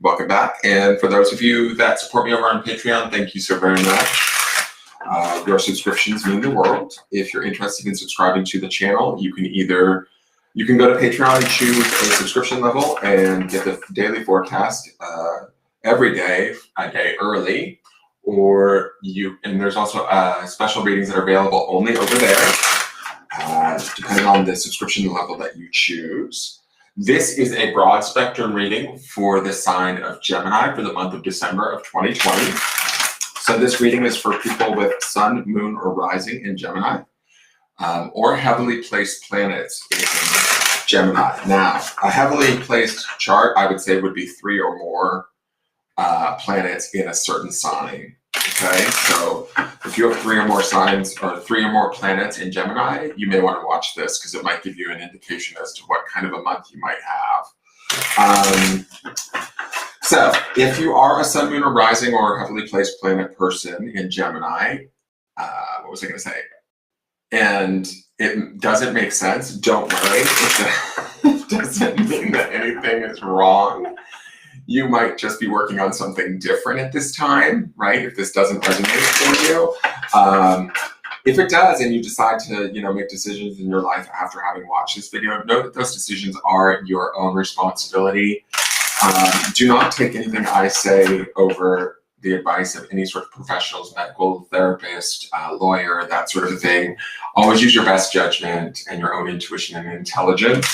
welcome back. And for those of you that support me over on Patreon, thank you so very much. Your subscriptions mean the world. If you're interested in subscribing to the channel, you can go to Patreon and choose a subscription level and get the daily forecast every day, a day early. And there's also special readings that are available only over there, depending on the subscription level that you choose. This is a broad spectrum reading for the sign of Gemini for the month of December of 2020. So this reading is for people with sun, moon, or rising in Gemini, or heavily placed planets in Gemini. Now, a heavily placed chart, I would say, would be 3 or more planets in a certain sign. Okay, so if you have 3 or more signs or 3 or more planets in Gemini, you may want to watch this because it might give you an indication as to what kind of a month you might have. So if you are a sun, moon, or rising or heavily placed planet person in Gemini, what was I going to say? And it doesn't make sense, don't worry. It doesn't mean that anything is wrong. You might just be working on something different at this time, right? If this doesn't resonate for you. If it does and you decide to, make decisions in your life after having watched this video, know that those decisions are your own responsibility. Do not take anything I say over the advice of any sort of professionals, medical therapist, lawyer, that sort of thing. Always use your best judgment and your own intuition and intelligence.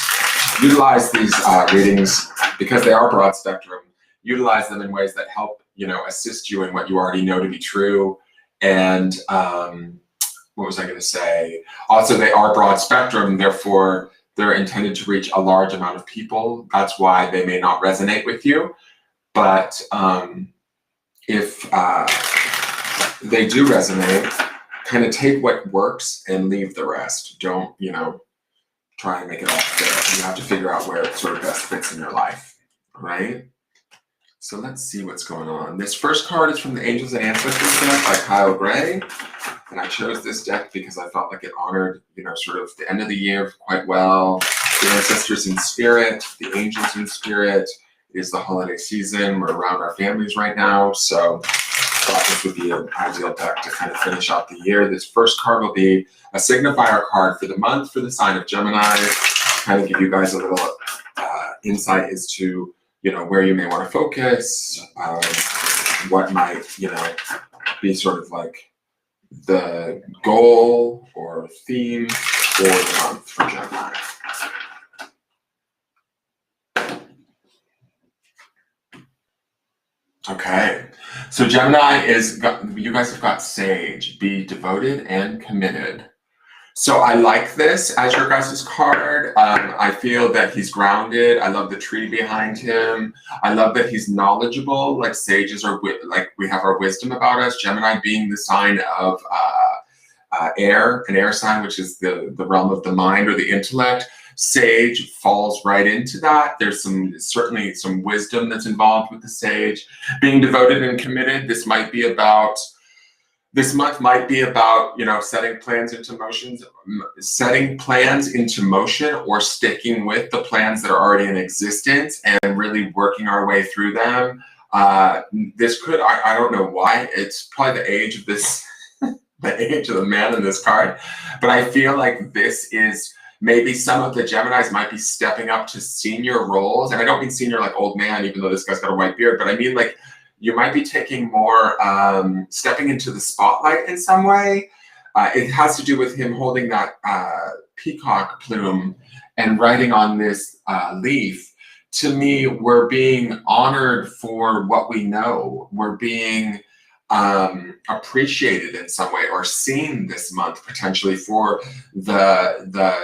Utilize these readings because they are broad spectrum. Utilize them in ways that help, assist you in what you already know to be true. And what was I going to say? Also, they are broad spectrum, therefore they're intended to reach a large amount of people. That's why they may not resonate with you. But if they do resonate, kind of take what works and leave the rest. Don't, try and make it all fit. You have to figure out where it sort of best fits in your life, right? So let's see what's going on. This first card is from the Angels and Ancestors deck by Kyle Gray. And I chose this deck because I felt like it honored, sort of the end of the year quite well. The ancestors in spirit, the angels in spirit. It is the holiday season. We're around our families right now. So I thought this would be an ideal deck to kind of finish out the year. This first card will be a signifier card for the month for the sign of Gemini. Kind of give you guys a little insight as to, where you may want to focus, what might, be sort of like the goal or theme for the month for Gemini. Okay, so Gemini you guys have got Sage, be devoted and committed. So I like this as your guys' card. I feel that he's grounded. I love the tree behind him. I love that he's knowledgeable. Like sages are, like we have our wisdom about us. Gemini being the sign of air, an air sign, which is the realm of the mind or the intellect. Sage falls right into that. There's certainly some wisdom that's involved with the sage. Being devoted and committed, this month might be about, setting plans into motion or sticking with the plans that are already in existence and really working our way through them. This could, I don't know why, it's probably the age of this, the age of the man in this card, but I feel like this is maybe some of the Geminis might be stepping up to senior roles. And I don't mean senior like old man, even though this guy's got a white beard, but I mean like you might be taking more, stepping into the spotlight in some way. It has to do with him holding that peacock plume and writing on this leaf. To me, we're being honored for what we know. We're being appreciated in some way or seen this month potentially for the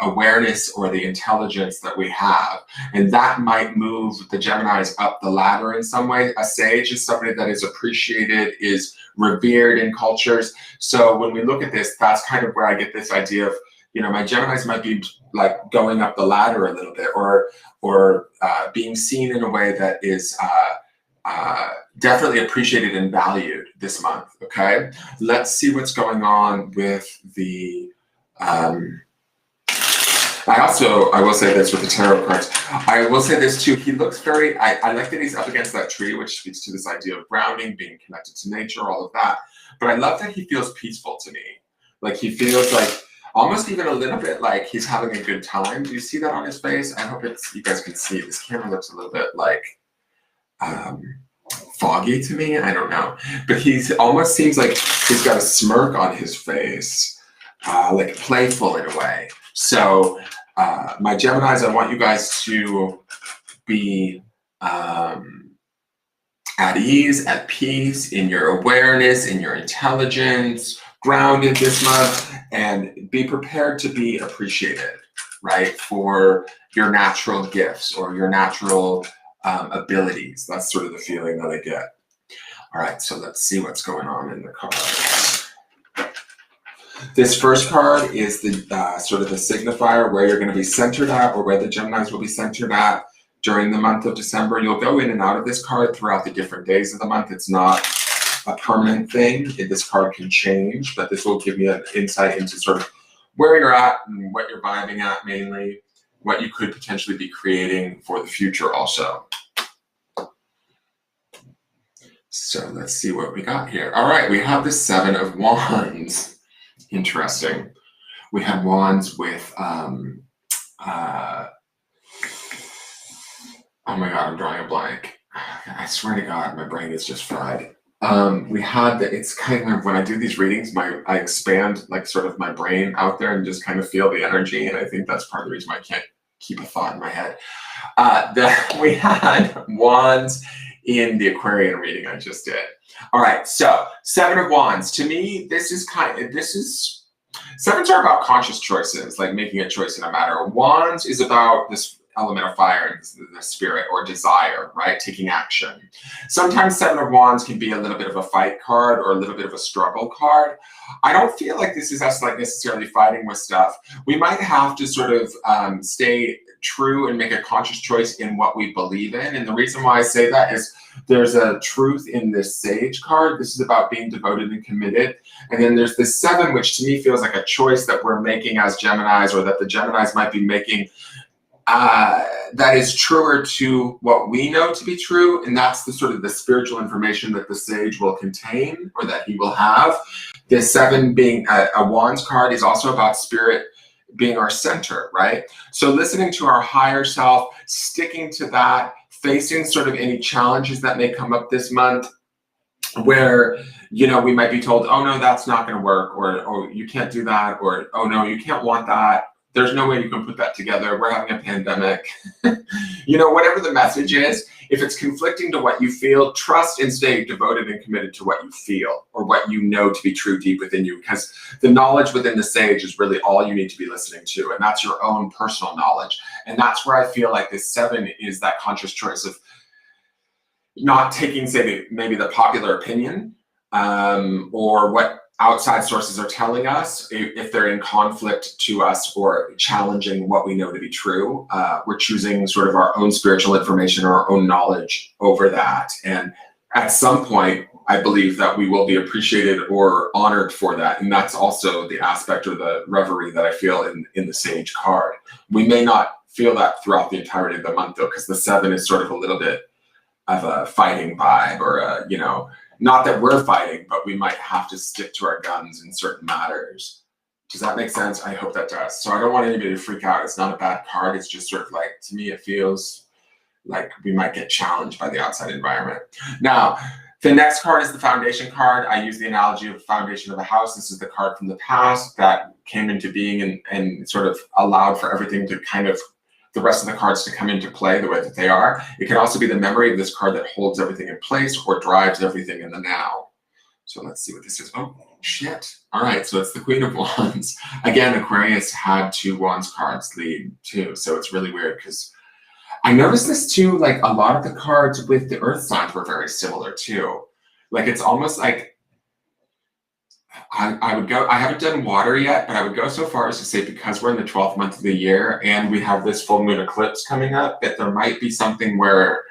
awareness or the intelligence that we have, and that might move the Geminis up the ladder in some way. A sage is somebody that is appreciated, is revered in cultures. So when we look at this, that's kind of where I get this idea of, my Geminis might be like going up the ladder a little bit, or being seen in a way that is definitely appreciated and valued this month. Okay, let's see what's going on with the I will say this with the tarot cards. I will say this too. He looks very, I like that he's up against that tree, which speaks to this idea of grounding, being connected to nature, all of that. But I love that he feels peaceful to me. Like he feels like almost even a little bit like he's having a good time. Do you see that on his face? I hope you guys can see. This camera looks a little bit like foggy to me. I don't know. But he's almost seems like he's got a smirk on his face, like playful in a way. So my Geminis, I want you guys to be at ease, at peace in your awareness, in your intelligence, grounded this month, and be prepared to be appreciated, right, for your natural gifts or your natural abilities. That's sort of the feeling that I get. All right, so let's see what's going on in the cards. This first card is the sort of the signifier where you're going to be centered at, or where the Geminis will be centered at during the month of December. You'll go in and out of this card throughout the different days of the month. It's not a permanent thing. This card can change, but this will give you an insight into sort of where you're at and what you're vibing at mainly, what you could potentially be creating for the future also. So let's see what we got here. All right, we have the Seven of Wands. Interesting. We had Wands with, oh my God, I'm drawing a blank. I swear to God, my brain is just fried. We had the, it's kind of, when I do these readings, I expand like sort of my brain out there and just kind of feel the energy. And I think that's part of the reason why I can't keep a thought in my head. We had Wands in the Aquarian reading I just did. All right, so Seven of Wands. To me, sevens are about conscious choices, like making a choice in a matter. Wands is about this element of fire, the spirit or desire, right? Taking action. Sometimes Seven of Wands can be a little bit of a fight card or a little bit of a struggle card. I don't feel like this is us like necessarily fighting with stuff. We might have to sort of stay true and make a conscious choice in what we believe in. And the reason why I say that is there's a truth in this Sage card. This is about being devoted and committed. And then there's this Seven, which to me feels like a choice that we're making as Geminis, or that the Geminis might be making, that is truer to what we know to be true. And that's the sort of the spiritual information that the Sage will contain, or that he will have. This Seven being a Wands card is also about spirit being our center, right? So listening to our higher self, sticking to that, facing sort of any challenges that may come up this month where, you know, we might be told, oh no, that's not going to work, or oh, you can't do that, or oh no, you can't want that. There's no way you can put that together. We're having a pandemic. You know, whatever the message is, if it's conflicting to what you feel, trust and stay devoted and committed to what you feel, or what you know to be true deep within you, because the knowledge within the Sage is really all you need to be listening to, and that's your own personal knowledge. And that's where I feel like this Seven is that conscious choice of not taking, say, maybe the popular opinion, or what outside sources are telling us, if they're in conflict to us or challenging what we know to be true. We're choosing sort of our own spiritual information or our own knowledge over that. And at some point, I believe that we will be appreciated or honored for that. And that's also the aspect or the reverie that I feel in the Sage card. We may not feel that throughout the entirety of the month though, because the Seven is sort of a little bit of a fighting vibe, or a, you know, not that we're fighting, but we might have to stick to our guns in certain matters. Does that make sense? I hope that does. So I don't want anybody to freak out. It's not a bad card. It's just sort of like, to me, it feels like we might get challenged by the outside environment. Now, the next card is the Foundation card. I use the analogy of the foundation of a house. This is the card from the past that came into being and sort of allowed for everything to kind of, the rest of the cards to come into play the way that they are. It can also be the memory of this card that holds everything in place or drives everything in the now. So let's see what this is. Oh, shit. All right, so it's the Queen of Wands. Again, Aquarius had 2 Wands cards lead too, so it's really weird because I noticed this too, like a lot of the cards with the Earth signs were very similar too. Like it's almost like, I would go, I haven't done water yet, but I would go so far as to say, because we're in the 12th month of the year and we have this full moon eclipse coming up, that there might be something where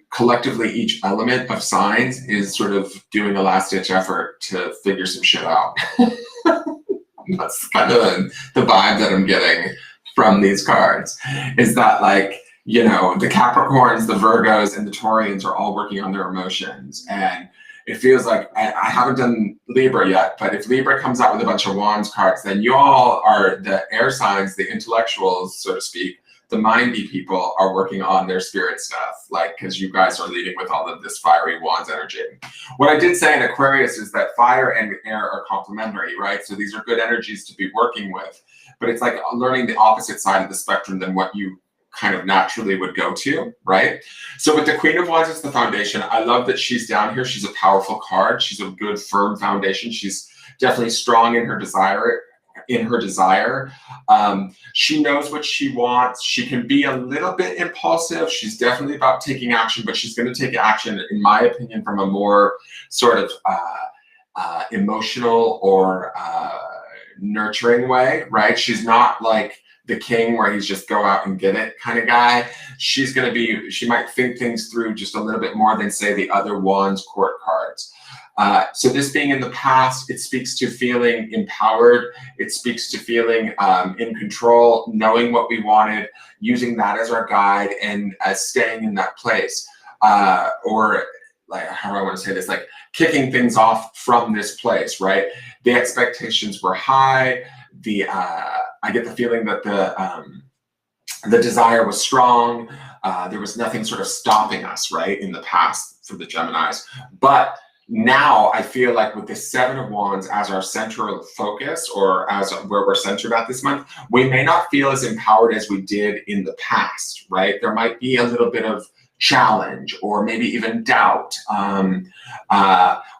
collectively each element of signs is sort of doing a last-ditch effort to figure some shit out. That's kind of the vibe that I'm getting from these cards is that, like, you know, the Capricorns, the Virgos, and the Taurians are all working on their emotions. And it feels like, I haven't done Libra yet, but if Libra comes out with a bunch of Wands cards, then you all are the air signs, the intellectuals, so to speak, the mindy people are working on their spirit stuff, like, because you guys are leading with all of this fiery Wands energy. What I did say in Aquarius is that fire and air are complementary, right? So these are good energies to be working with, but it's like learning the opposite side of the spectrum than what you kind of naturally would go to, right? So with the Queen of Wands as the foundation, I love that she's down here. She's a powerful card. She's a good, firm foundation. She's definitely strong in her desire. She knows what she wants. She can be a little bit impulsive. She's definitely about taking action, but she's going to take action, in my opinion, from a more sort of emotional or nurturing way, right? She's not like the king where he's just go out and get it kind of guy. She's going to be, she might think things through just a little bit more than, say, the other Wands court cards. So this being in the past, it speaks to feeling empowered. It speaks to feeling in control, knowing what we wanted, using that as our guide, and staying in that place. Or, like, how do I want to say this? Like, kicking things off from this place, right? The expectations were high. I get the feeling that the desire was strong. There was nothing sort of stopping us, right, in the past for the Geminis. But now I feel like with the Seven of Wands as our central focus, or as where we're centered at this month, we may not feel as empowered as we did in the past, right? There might be a little bit of challenge or maybe even doubt.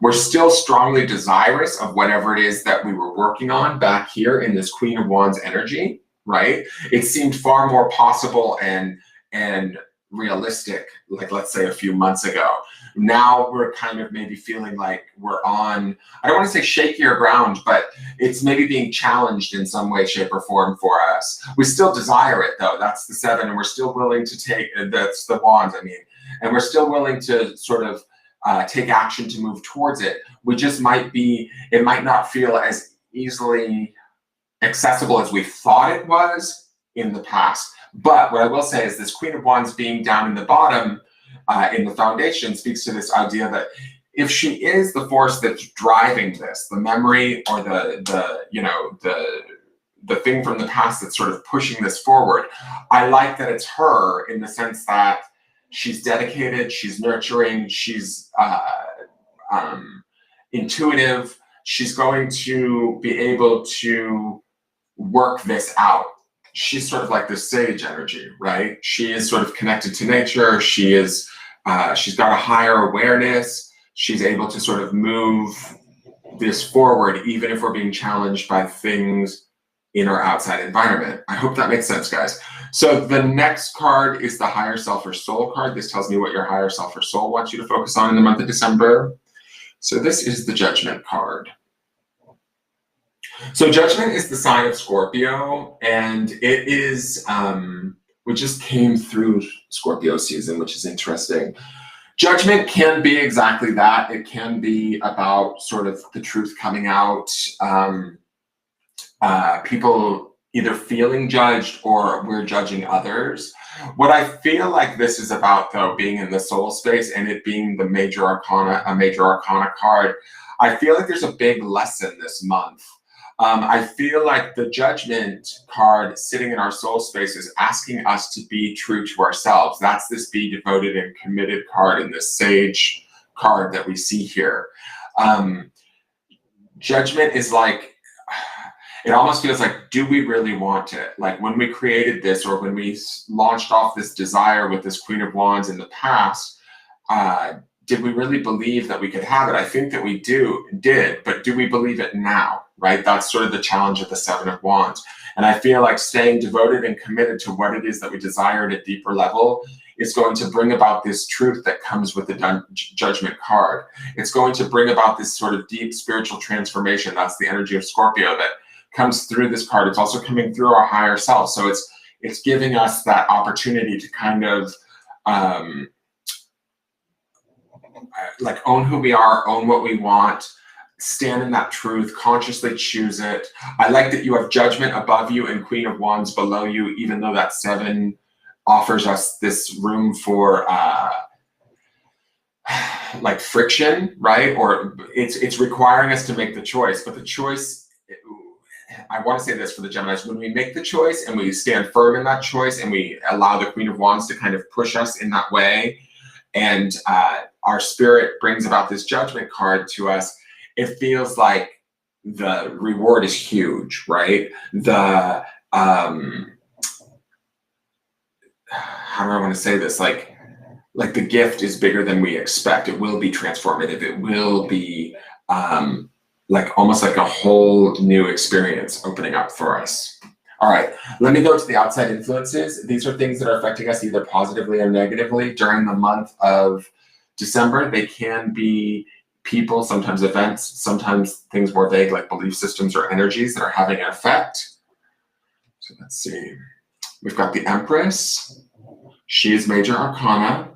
We're still strongly desirous of whatever it is that we were working on back here in this Queen of Wands energy, right? It seemed far more possible and realistic, like, let's say a few months ago. Now we're kind of maybe feeling like we're on, I don't want to say shakier ground, but it's maybe being challenged in some way, shape, or form for us. We still desire it, though. That's the Seven, and we're still willing to take, that's the Wands, I mean, and we're still willing to sort of take action to move towards it. We just might be, it might not feel as easily accessible as we thought it was in the past. But what I will say is this Queen of Wands being down in the bottom in the foundation speaks to this idea that if she is the force that's driving this, the memory or the thing from the past that's sort of pushing this forward, I like that it's her in the sense that she's dedicated, she's nurturing, she's intuitive, she's going to be able to work this out. She's sort of like this sage energy, right? She is sort of connected to nature. She is, she's got a higher awareness. She's able to sort of move this forward, even if we're being challenged by things in our outside environment. I hope that makes sense, guys. So the next card is the higher self or soul card. This tells me what your higher self or soul wants you to focus on in the month of December. So this is the Judgment card. So Judgment is the sign of Scorpio, and it is, we just came through Scorpio season, which is interesting. Judgment can be exactly that. It can be about sort of the truth coming out, people either feeling judged or we're judging others. What I feel like this is about, though, being in the soul space and it being the major arcana, a major arcana card, I feel like there's a big lesson this month. I feel like the Judgment card sitting in our soul space is asking us to be true to ourselves. That's this be devoted and committed card in this sage card that we see here. Judgment is like, it almost feels like, do we really want it? Like when we created this, or when we launched off this desire with this Queen of Wands in the past, did we really believe that we could have it? I think that we did, but do we believe it now, right? That's sort of the challenge of the Seven of Wands. And I feel like staying devoted and committed to what it is that we desire at a deeper level is going to bring about this truth that comes with the Judgment card. It's going to bring about this sort of deep spiritual transformation. That's the energy of Scorpio that comes through this card. It's also coming through our higher self. So it's giving us that opportunity to kind of like own who we are, own what we want, stand in that truth, consciously choose it. I like that you have Judgment above you and Queen of Wands below you, even though that 7 offers us this room for like friction, right? Or it's requiring us to make the choice, but the choice, I want to say this for the Geminis, when we make the choice and we stand firm in that choice and we allow the Queen of Wands to kind of push us in that way, and our spirit brings about this Judgment card to us, it feels like the reward is huge, right? The, how do I want to say this? Like the gift is bigger than we expect. It will be transformative. It will be like almost like a whole new experience opening up for us. All right, let me go to the outside influences. These are things that are affecting us either positively or negatively during the month of December. They can be people, sometimes events, sometimes things more vague like belief systems or energies that are having an effect. So let's see. We've got the Empress. She is major arcana.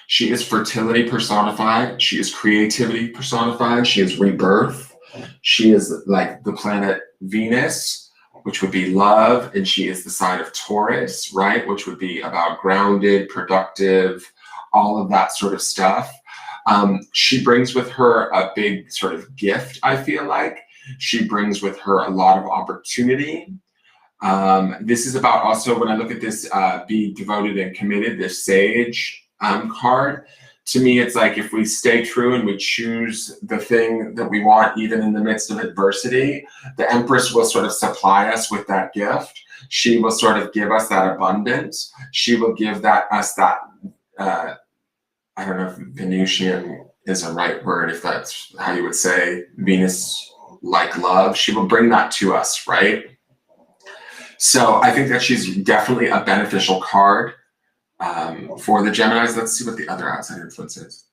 She is fertility personified. She is creativity personified. She is rebirth. She is like the planet Venus, which would be love. And she is the sign of Taurus, right? Which would be about grounded, productive, all of that sort of stuff. She brings with her a big sort of gift, I feel like. She brings with her a lot of opportunity. This is about also, when I look at this, be devoted and committed, this Sage card. To me, it's like if we stay true and we choose the thing that we want, even in the midst of adversity, the Empress will sort of supply us with that gift. She will sort of give us that abundance. She will give us that, I don't know if Venusian is a right word, if that's how you would say Venus, like love. She will bring that to us, right? So I think that she's definitely a beneficial card for the Geminis. Let's see what the other outside influence is.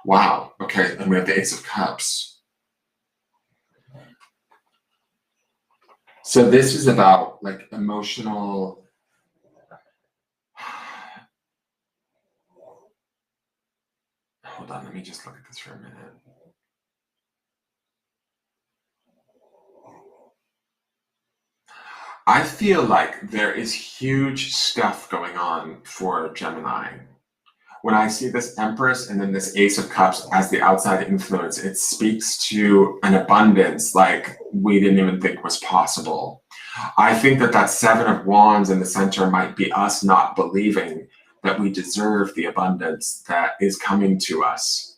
Wow. Okay. And we have the Ace of Cups. So this is about like emotional. Hold on. Let me just look at this for a minute. I feel like there is huge stuff going on for Gemini. When I see this Empress and then this Ace of Cups as the outside influence, it speaks to an abundance like we didn't even think was possible. I think that that 7 of Wands in the center might be us not believing that we deserve the abundance that is coming to us.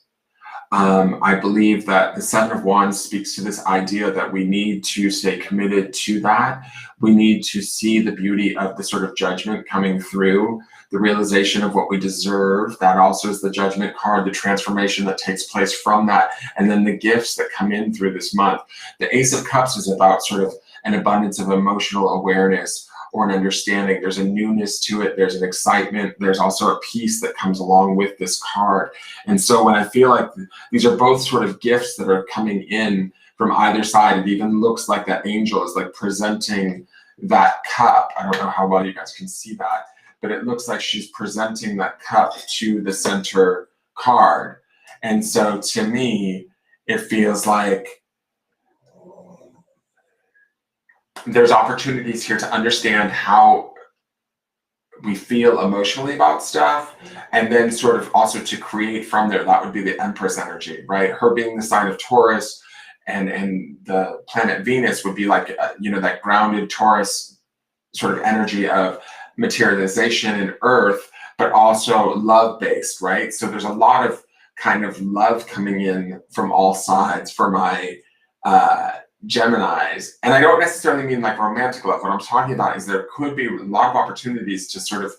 I believe that the 7 of Wands speaks to this idea that we need to stay committed to that. We need to see the beauty of the sort of judgment coming through, the realization of what we deserve. That also is the Judgment card, the transformation that takes place from that, and then the gifts that come in through this month. The Ace of Cups is about sort of an abundance of emotional awareness or an understanding. There's a newness to it. There's an excitement. There's also a peace that comes along with this card. And so when I feel like these are both sort of gifts that are coming in from either side, it even looks like that angel is like presenting that cup. I don't know how well you guys can see that, but it looks like she's presenting that cup to the center card. And so to me, it feels like there's opportunities here to understand how we feel emotionally about stuff, and then sort of also to create from there. That would be the Empress energy, right? Her being the sign of Taurus, and the planet Venus would be like, you know, that grounded Taurus sort of energy of materialization and earth, but also love-based, right? So there's a lot of kind of love coming in from all sides for my Geminis. And I don't necessarily mean like romantic love. What I'm talking about is there could be a lot of opportunities to sort of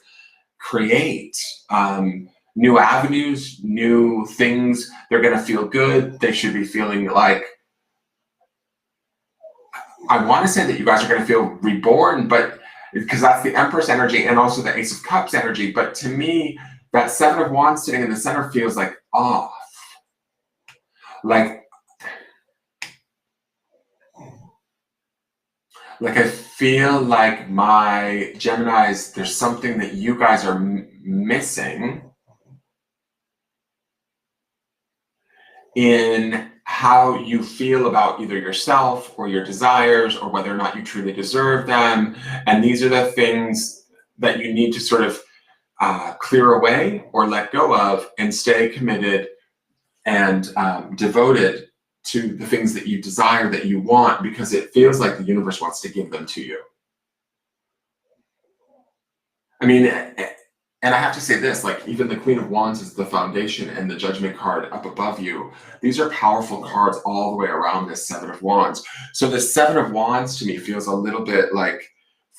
create new avenues, new things. They're going to feel good. They should be feeling like, I want to say that you guys are going to feel reborn, but because that's the Empress energy and also the Ace of Cups energy. But to me, that 7 of Wands sitting in the center feels like off. Like I feel like my Geminis, there's something that you guys are missing in how you feel about either yourself or your desires or whether or not you truly deserve them. And these are the things that you need to sort of clear away or let go of and stay committed and devoted to the things that you desire, that you want, because it feels like the universe wants to give them to you. I mean, and I have to say this, like even the Queen of Wands is the foundation and the Judgment card up above you. These are powerful cards all the way around this Seven of Wands. So the Seven of Wands to me feels a little bit like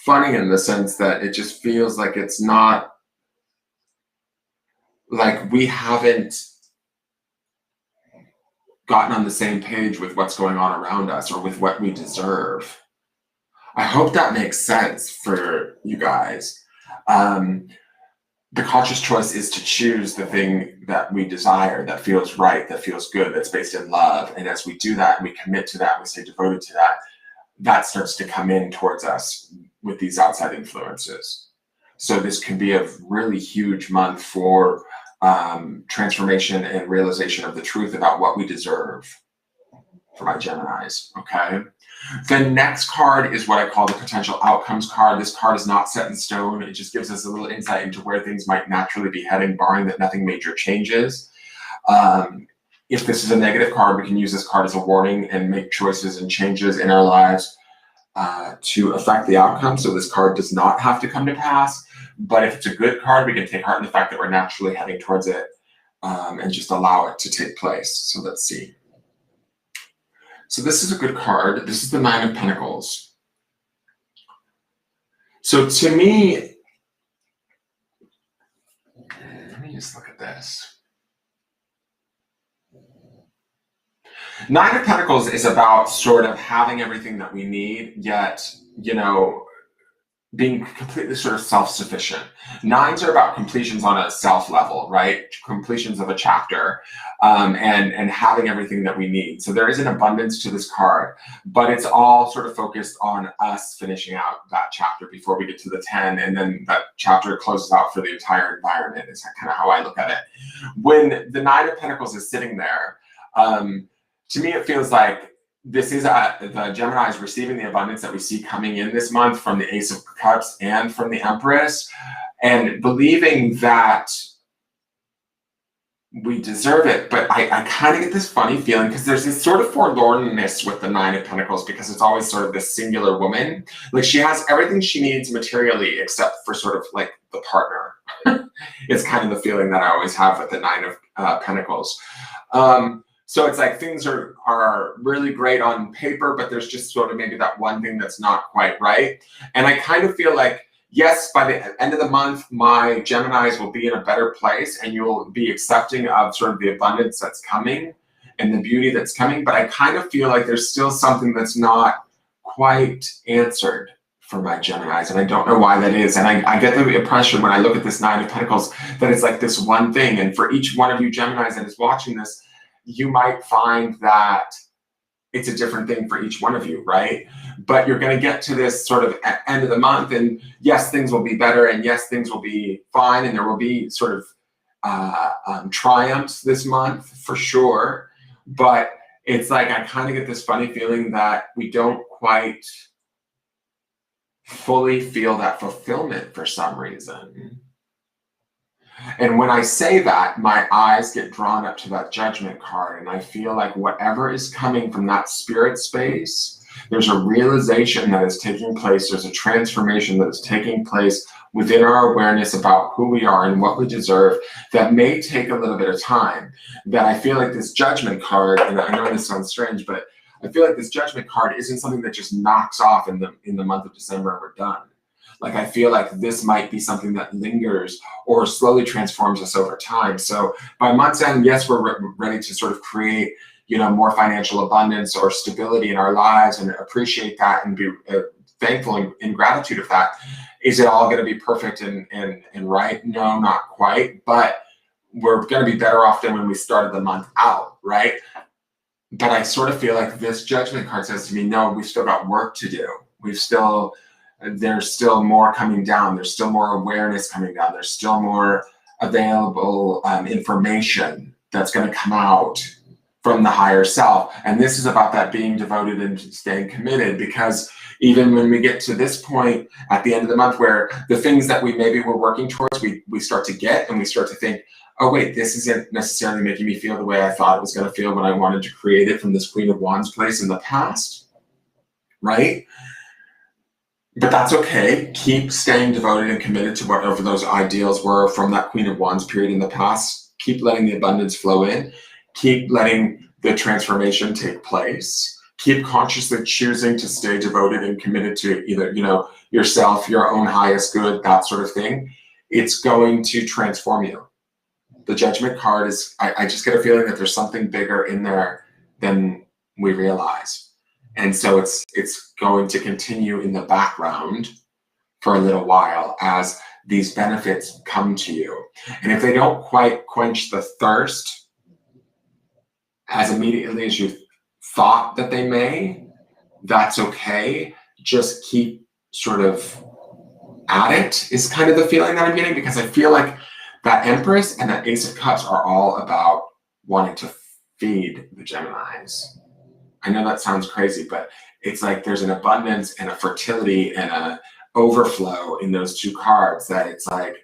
funny in the sense that it just feels like it's not, like we haven't gotten on the same page with what's going on around us or with what we deserve. I hope that makes sense for you guys. The conscious choice is to choose the thing that we desire, that feels right, that feels good, that's based in love. And as we do that and we commit to that, we stay devoted to that, that starts to come in towards us with these outside influences. So this can be a really huge month for transformation and realization of the truth about what we deserve for my Geminis, okay? The next card is what I call the potential outcomes card. This card is not set in stone. It just gives us a little insight into where things might naturally be heading, barring that nothing major changes. If this is a negative card, we can use this card as a warning and make choices and changes in our lives to affect the outcome. So this card does not have to come to pass. But if it's a good card, we can take heart in the fact that we're naturally heading towards it and just allow it to take place. So let's see. So this is a good card. This is the Nine of Pentacles. So to me, let me just look at this. Nine of Pentacles is about sort of having everything that we need, yet, you know, being completely sort of self-sufficient. Nines are about completions on a self level, right? Completions of a chapter, and having everything that we need. So there is an abundance to this card, but it's all sort of focused on us finishing out that chapter before we get to the 10, and then that chapter closes out for the entire environment. Is kind of how I look at it. When the Nine of Pentacles is sitting there, to me it feels like this is the Gemini is receiving the abundance that we see coming in this month from the Ace of Cups and from the Empress, and believing that we deserve it. But I kind of get this funny feeling because there's this sort of forlornness with the Nine of Pentacles, because it's always sort of this singular woman. Like she has everything she needs materially except for sort of like the partner. It's kind of the feeling that I always have with the Nine of Pentacles. So it's like things are really great on paper, but there's just sort of maybe that one thing that's not quite right. And I kind of feel like, yes, by the end of the month, my Geminis will be in a better place and you'll be accepting of sort of the abundance that's coming and the beauty that's coming. But I kind of feel like there's still something that's not quite answered for my Geminis. And I don't know why that is. And I get the impression when I look at this Nine of Pentacles that it's like this one thing. And for each one of you Geminis that is watching this, you might find that it's a different thing for each one of you, right? But you're going to get to this sort of end of the month, and yes, things will be better, and yes, things will be fine, and there will be sort of triumphs this month for sure. But it's like I kind of get this funny feeling that we don't quite fully feel that fulfillment for some reason. And when I say that, my eyes get drawn up to that Judgment card, and I feel like whatever is coming from that spirit space, there's a realization that is taking place, there's a transformation that is taking place within our awareness about who we are and what we deserve that may take a little bit of time. That I feel like this Judgment card, and I know this sounds strange, but I feel like this Judgment card isn't something that just knocks off in the month of December and we're done. Like I feel like this might be something that lingers or slowly transforms us over time. So by month's end, yes, we're ready to sort of create, you know, more financial abundance or stability in our lives and appreciate that and be thankful and in gratitude of that. Is it all going to be perfect and right? No, not quite. But we're going to be better off than when we started the month out, right? But I sort of feel like this Judgment card says to me, no, we've still got work to do. There's still more coming down. There's still more awareness coming down. There's still more available information that's going to come out from the higher self. And this is about that being devoted and staying committed, because even when we get to this point at the end of the month where the things that we maybe were working towards, we start to get, and we start to think, oh wait, this isn't necessarily making me feel the way I thought it was going to feel when I wanted to create it from this Queen of Wands place in the past, right? But that's okay. Keep staying devoted and committed to whatever those ideals were from that Queen of Wands period in the past. Keep letting the abundance flow in. Keep letting the transformation take place. Keep consciously choosing to stay devoted and committed to either, yourself, your own highest good, that sort of thing. It's going to transform you. The Judgment card is, I just get a feeling that there's something bigger in there than we realize. And so it's going to continue in the background for a little while as these benefits come to you. And if they don't quite quench the thirst as immediately as you thought that they may, that's okay. Just keep sort of at it is kind of the feeling that I'm getting, because I feel like that Empress and that Ace of Cups are all about wanting to feed the Geminis. I know that sounds crazy, but it's like there's an abundance and a fertility and a overflow in those two cards that it's like,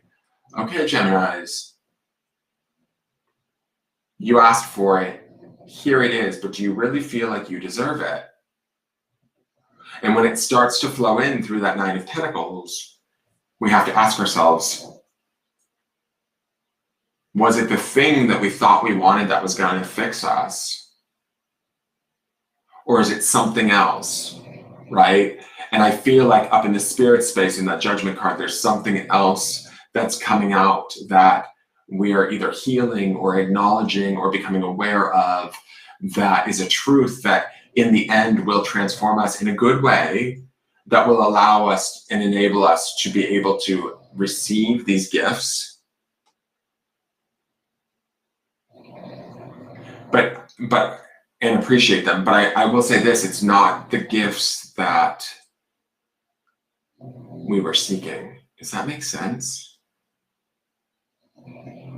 okay, Geminis, you asked for it. Here it is, but do you really feel like you deserve it? And when it starts to flow in through that Nine of Pentacles, we have to ask ourselves, was it the thing that we thought we wanted that was going to fix us? Or is it something else, right? And I feel like up in the spirit space in that Judgment card, there's something else that's coming out that we are either healing or acknowledging or becoming aware of, that is a truth that in the end will transform us in a good way, that will allow us and enable us to be able to receive these gifts. But and appreciate them. But I will say this, it's not the gifts that we were seeking. Does that make sense?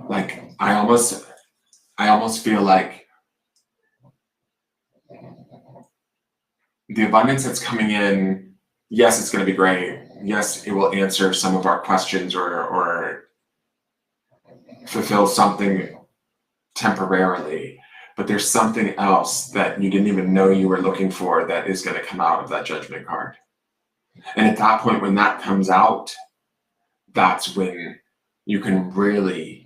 Like, I almost feel like the abundance that's coming in, yes, it's going to be great. Yes, it will answer some of our questions or fulfill something temporarily. But there's something else that you didn't even know you were looking for that is going to come out of that Judgment card. And at that point, when that comes out, that's when you can really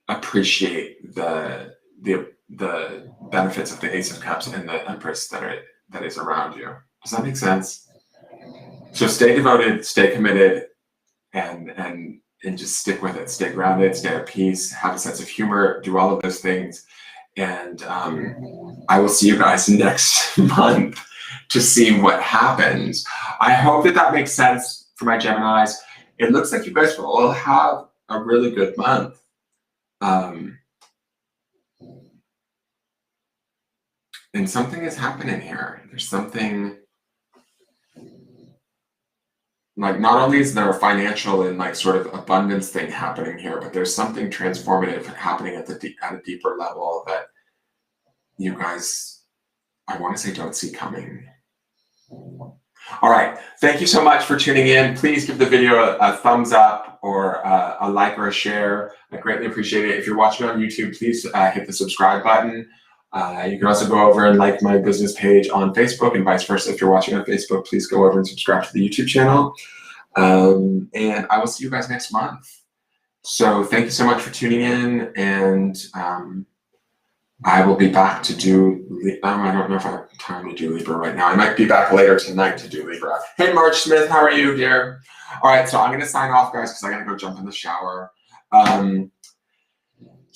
appreciate the benefits of the Ace of Cups and the Empress that is around you. Does that make sense? So stay devoted, stay committed, and just stick with it. Stay grounded, stay at peace, have a sense of humor, do all of those things. And I will see you guys next month to see what happens. I hope that makes sense for my Geminis. It looks like you guys will all have a really good month. And something is happening here. There's something, like, not only is there a financial and like sort of abundance thing happening here, but there's something transformative happening at a deeper level that you guys, I want to say, don't see coming. All right, thank you so much for tuning in. Please give the video a thumbs up or a like or a share. I greatly appreciate it. If you're watching on YouTube, please hit the subscribe button. You can also go over and like my business page on Facebook, and vice versa. If you're watching on Facebook, please go over and subscribe to the YouTube channel. And I will see you guys next month. So thank you so much for tuning in, and I will be back to do, I don't know if I have time to do Libra right now. I might be back later tonight to do Libra. Hey, Marge Smith, how are you, dear? All right, so I'm going to sign off, guys, because I got to go jump in the shower.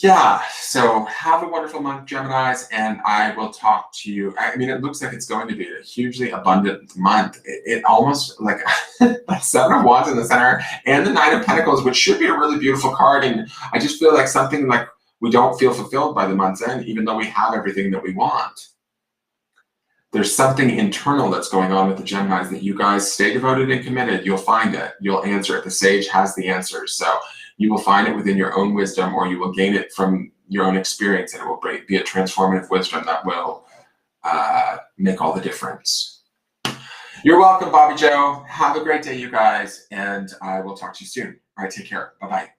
Yeah, so have a wonderful month, Geminis, and I will talk to you. I mean, it looks like it's going to be a hugely abundant month. It almost, like, that Seven of Wands in the center and the Nine of Pentacles, which should be a really beautiful card. And I just feel like something like we don't feel fulfilled by the month's end, even though we have everything that we want. There's something internal that's going on with the Geminis that you guys stay devoted and committed. You'll find it. You'll answer it. The Sage has the answers. So you will find it within your own wisdom, or you will gain it from your own experience, and it will be a transformative wisdom that will make all the difference. You're welcome, Bobby Joe. Have a great day, you guys, and I will talk to you soon. All right, take care. Bye-bye.